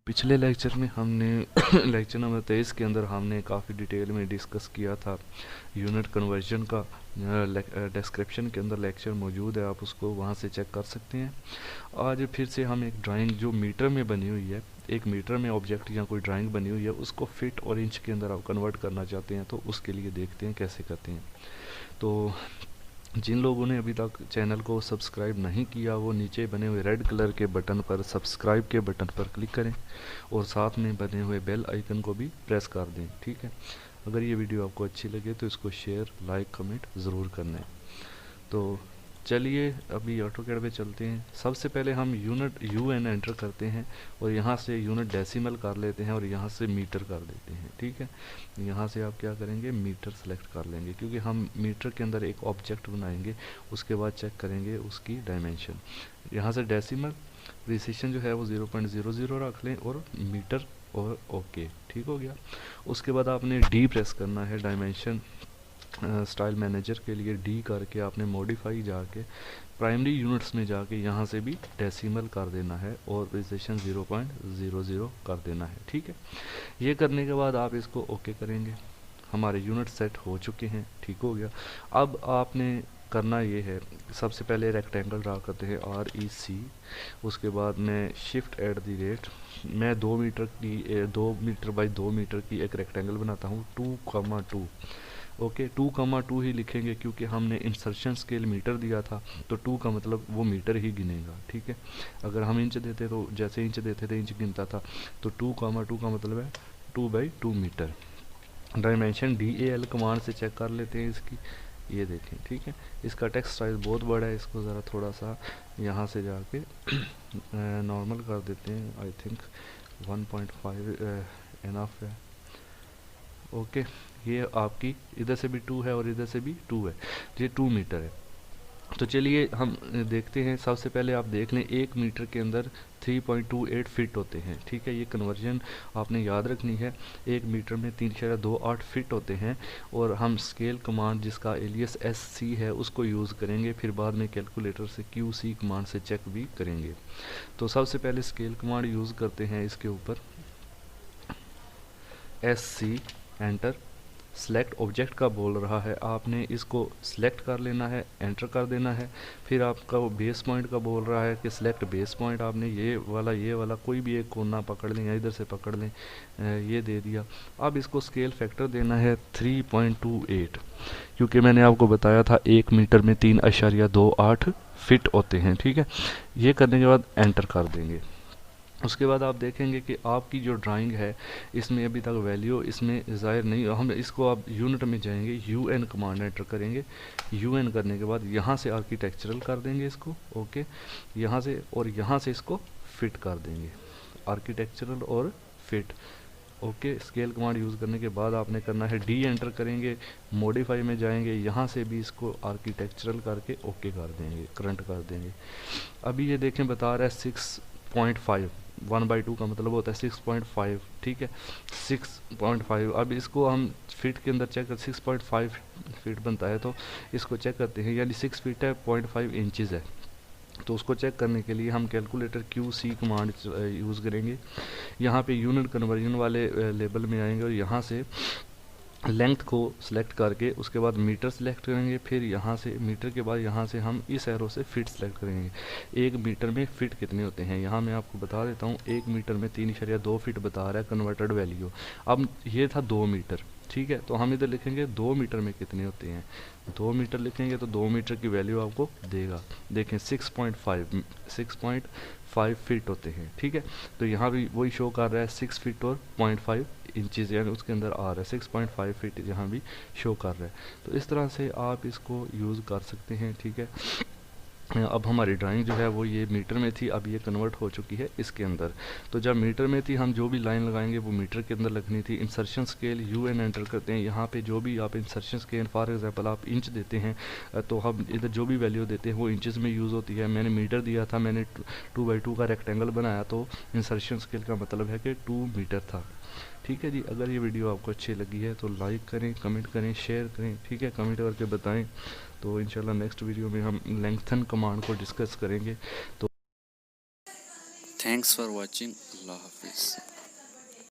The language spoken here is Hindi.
पिछले लेक्चर में हमने लेक्चर नंबर 23 के अंदर हमने काफ़ी डिटेल में डिस्कस किया था यूनिट कन्वर्जन का। डिस्क्रिप्शन के अंदर लेक्चर मौजूद है, आप उसको वहाँ से चेक कर सकते हैं। आज फिर से हम एक ड्राइंग जो मीटर में बनी हुई है, एक मीटर में ऑब्जेक्ट या कोई ड्राइंग बनी हुई है, उसको फिट और इंच के अंदर आप कन्वर्ट करना चाहते हैं, तो उसके लिए देखते हैं कैसे करते हैं। तो जिन लोगों ने अभी तक चैनल को सब्सक्राइब नहीं किया, वो नीचे बने हुए रेड कलर के बटन पर सब्सक्राइब के बटन पर क्लिक करें और साथ में बने हुए बेल आइकन को भी प्रेस कर दें। ठीक है, अगर ये वीडियो आपको अच्छी लगे तो इसको शेयर, लाइक, कमेंट ज़रूर करना है। तो चलिए अभी ऑटोकैड पे चलते हैं। सबसे पहले हम यूनिट UN एंटर करते हैं और यहाँ से यूनिट डेसिमल कर लेते हैं और यहाँ से मीटर कर देते हैं। ठीक है, यहाँ से आप क्या करेंगे, मीटर सेलेक्ट कर लेंगे, क्योंकि हम मीटर के अंदर एक ऑब्जेक्ट बनाएंगे, उसके बाद चेक करेंगे उसकी डायमेंशन। यहाँ से डेसिमल प्रिसिशन जो है वो 0.00 रख लें और मीटर और ओके, ठीक हो गया। उसके बाद आपने डी प्रेस करना है डायमेंशन स्टाइल मैनेजर के लिए। डी करके आपने मॉडिफाई जाके प्राइमरी यूनिट्स में जाके यहाँ से भी डेसिमल कर देना है और प्रिसिशन 0.00 कर देना है। ठीक है, ये करने के बाद आप इसको ओके करेंगे। हमारे यूनिट सेट हो चुके हैं, ठीक हो गया। अब आपने करना ये है, सबसे पहले रेक्टेंगल ड्रा करते हैं REC। उसके बाद मैं शिफ्ट एट द रेट, मैं 2 मीटर की 2 मीटर बाई 2 मीटर की एक रेक्टेंगल बनाता हूँ 2,2। ओके, 2,2 ही लिखेंगे क्योंकि हमने इंसर्शन स्केल मीटर दिया था, तो 2 का मतलब वो मीटर ही गिनेगा। ठीक है, अगर हम इंच देते तो जैसे इंच देते थे इंच गिनता था, तो 2,2 का मतलब है 2/2 मीटर। डायमेंशन DAL कमांड से चेक कर लेते हैं इसकी, ये देखें। ठीक है, इसका टेक्स्ट साइज बहुत बड़ा है, इसको ज़रा थोड़ा सा यहाँ से जाके नॉर्मल कर देते हैं। आई थिंक 1.5 इनफ है। ओके, ये आपकी इधर से भी 2 है और इधर से भी 2 है, ये 2 मीटर है। तो चलिए हम देखते हैं। सबसे पहले आप देख लें, 1 मीटर के अंदर 3.28 फिट होते हैं। ठीक है, ये कन्वर्जन आपने याद रखनी है। 1 मीटर में 3.28 फिट होते हैं और हम स्केल कमांड जिसका एलियस SC है उसको यूज़ करेंगे, फिर बाद में कैलकुलेटर से QC कमांड से चेक भी करेंगे। तो सबसे पहले स्केल कमांड यूज़ करते हैं इसके ऊपर, SC एंटर। सेलेक्ट ऑब्जेक्ट का बोल रहा है, आपने इसको सिलेक्ट कर लेना है, एंटर कर देना है। फिर आपका वो बेस पॉइंट का बोल रहा है कि सिलेक्ट बेस पॉइंट, आपने ये वाला कोई भी एक कोना पकड़ लें या इधर से पकड़ लें, ये दे दिया। अब इसको स्केल फैक्टर देना है 3.28, क्योंकि मैंने आपको बताया था 1 मीटर में 3.28 फिट होते हैं। ठीक है, ये करने के बाद एंटर कर देंगे। उसके बाद आप देखेंगे कि आपकी जो ड्राइंग है इसमें अभी तक वैल्यू इसमें ज़ाहिर नहीं, हम इसको आप यूनिट में जाएंगे, UN कमांड एंटर करेंगे। UN करने के बाद यहाँ से आर्किटेक्चरल कर देंगे इसको, ओके, यहाँ से और यहाँ से इसको फिट कर देंगे, आर्किटेक्चरल और fit. Okay, scale command use करने के बाद आपने करना है डी एंटर करेंगे, मॉडिफाई में जाएंगे, यहाँ से भी इसको आर्किटेक्चरल करके ओके कर देंगे, करंट कर देंगे। अभी ये देखें बता रहा है 6.5, 1/2 का मतलब होता है 6.5। ठीक है, 6.5। अब इसको हम फीट के अंदर चेक कर, 6.5 फीट बनता है, तो इसको चेक करते हैं, यानी 6 फीट है, 0.5 इंचज़ है। तो उसको चेक करने के लिए हम कैलकुलेटर QC कमांड यूज़ करेंगे। यहाँ पे यूनिट कन्वर्जन वाले लेबल में आएंगे और यहाँ से लेंथ को सिलेक्ट करके उसके बाद मीटर सेलेक्ट करेंगे, फिर यहाँ से मीटर के बाद यहाँ से हम इस एरो से फिट सेलेक्ट करेंगे। 1 मीटर में फिट कितने होते हैं, यहाँ मैं आपको बता देता हूँ। 1 मीटर में 3.2 फिट बता रहा है कन्वर्टेड वैल्यू। अब ये था 2 मीटर, ठीक है, तो हम इधर लिखेंगे 2 मीटर में कितने होते हैं। 2 मीटर लिखेंगे तो 2 मीटर की वैल्यू आपको देगा, देखें 6.5 फीट होते हैं। ठीक है, तो यहाँ भी वही शो कर रहा है 6 फीट और 0.5 इंचज़, यानी उसके अंदर आ रहा है 6.5 फीट यहाँ भी शो कर रहा है। तो इस तरह से आप इसको यूज़ कर सकते हैं। ठीक है, अब हमारी ड्राइंग जो है वो ये मीटर में थी, अब ये कन्वर्ट हो चुकी है इसके अंदर। तो जब मीटर में थी, हम जो भी लाइन लगाएंगे वो मीटर के अंदर लगनी थी। इंसर्शन स्केल UN एंटर करते हैं, यहाँ पे जो भी आप इंसर्शन स्केल, फॉर एग्जांपल आप इंच देते हैं, तो हम इधर जो भी वैल्यू देते हैं वो इंचज़ में यूज़ होती है। मैंने मीटर दिया था, मैंने 2/2 का रेक्टेंगल बनाया, तो इंसर्शन स्केल का मतलब है कि 2 मीटर था। ठीक है जी, अगर ये वीडियो आपको अच्छी लगी है तो लाइक करें, कमेंट करें, शेयर करें। ठीक है, कमेंट करके बताएं। तो इंशाल्लाह नेक्स्ट वीडियो में हम लेंथन कमांड को डिस्कस करेंगे। तो थैंक्स फॉर वॉचिंग। अल्लाह हाफिज़।